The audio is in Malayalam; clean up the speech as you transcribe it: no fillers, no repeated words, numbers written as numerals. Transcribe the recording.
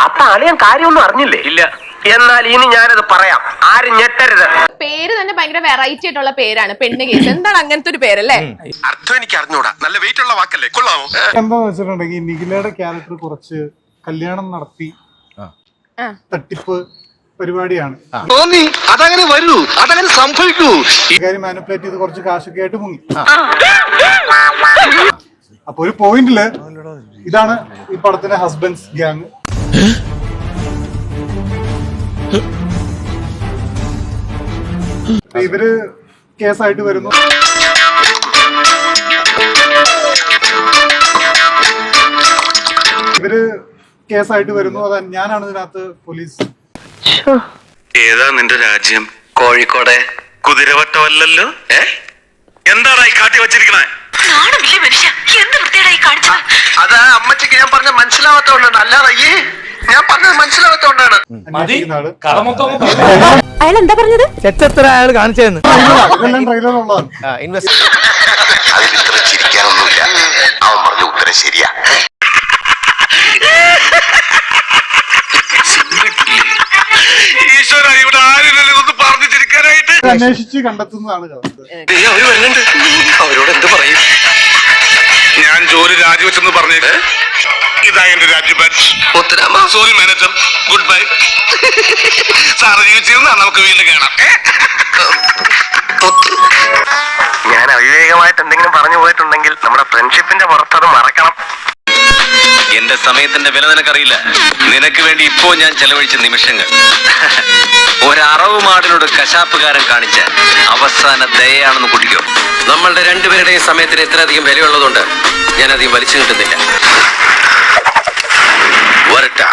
അപ്പൊ അളിയൻ കാര്യമൊന്നും അറിഞ്ഞില്ലേ? ഇല്ല. എന്നാൽ ഇനി ഞാനത് പറയാം, ആരും ഞെട്ടരുത്. പേര് തന്നെ ഭയങ്കര വെറൈറ്റി ആയിട്ടുള്ള പേരാണ്, പെണ്ണ് കേസ്. എന്താണ് അങ്ങനത്തെ ഒരു പേരല്ലേ? അർത്ഥം എനിക്ക് അറിഞ്ഞൂടാ, നല്ല വെയിറ്റ് ഉള്ള വാക്കല്ലേ, കൊള്ളാമോ? എന്താന്ന് വെച്ചിട്ടുണ്ടെങ്കിൽ നിഖിലയുടെ ക്യാരക്ടർ കുറച്ച് കല്യാണം നടത്തി തട്ടിപ്പ് പരിപാടിയാണ്. തോന്നി അതങ്ങനെ വരൂ, അതങ്ങനെ സംഭവിക്കൂ. കാര്യം മാനിപ്പുലേറ്റ് ചെയ്ത് കുറച്ച് കാശൊക്കെ ആയിട്ട് മുങ്ങി. അപ്പൊ ഒരു പോയിന്റില് ഇതാണ് ഈ പടത്തിന്റെ ഹസ്ബൻഡ്സ് ഗ്യാങ്. ഇവര് കേസായിട്ട് വരുന്നു. അത് ഞാനാണ് ഇതിനകത്ത് പോലീസ്. ഏതാ നിന്റെ രാജ്യം? കോഴിക്കോട്. കുതിരവട്ടമല്ലല്ലോ. എന്താണ് ഈ കാട്ടി വെച്ചിരിക്കണേ? അത് അമ്മച്ചിക്ക് ഞാൻ പറഞ്ഞ മനസ്സിലാവാത്തോണ്ടാണ്, അല്ലാതെ ഞാൻ പറഞ്ഞത് മനസ്സിലാവാത്തോണ്ടാണ്. അയാൾ എന്താ പറഞ്ഞത്? എത്ര അയാൾ കാണിച്ചതെന്ന് ട്രെയിലറുള്ളതാണ്. അതിലിത്ര ചിരിക്കാനൊന്നുമില്ല. അവൻ പറഞ്ഞ ഉത്തരം ശരിയാ. ഈശ്വര, ഇവിടെ ആരില്ലല്ലോ ഒന്ന് പറഞ്ഞു ചിരിക്കാനായിട്ട്. അന്വേഷിച്ച് കണ്ടെത്തുന്നതാണ് കഥ. അവര് വരുന്നുണ്ട്, അവരോട് എന്ത് പറയും? ഞാൻ ജോലി രാജിവെച്ചെന്ന് പറഞ്ഞേക്ക്. ഇതാ എന്റെ രാജ്യപാൻ. Sorry manager, good bye. Sir ജീവിച്ചിരുന്നാ നമുക്ക് വീണ്ടും കാണാം. ഞാൻ അവിവേകമായിട്ട് എന്തെങ്കിലും പറഞ്ഞു പോയിട്ടുണ്ടെങ്കിൽ നമ്മുടെ ഫ്രണ്ട്ഷിപ്പിന്റെ പുറത്തത് മറക്കണം. എന്റെ സമയത്തിന്റെ വില നിനക്കറിയില്ല. നിനക്ക് വേണ്ടി ഇപ്പോ ഞാൻ ചെലവഴിച്ച നിമിഷങ്ങൾ ഒരറവ് മാടിനോട് കശാപ്പുകാരൻ കാണിച്ച അവസാന ദയയാണെന്ന് കൂട്ടിക്കോ. നമ്മളുടെ രണ്ടുപേരുടെയും സമയത്തിന് ഇത്രയധികം വിലയുള്ളതുകൊണ്ട് ഞാൻ അധികം വലിച്ചു കിട്ടുന്നില്ല. വരട്ടാ.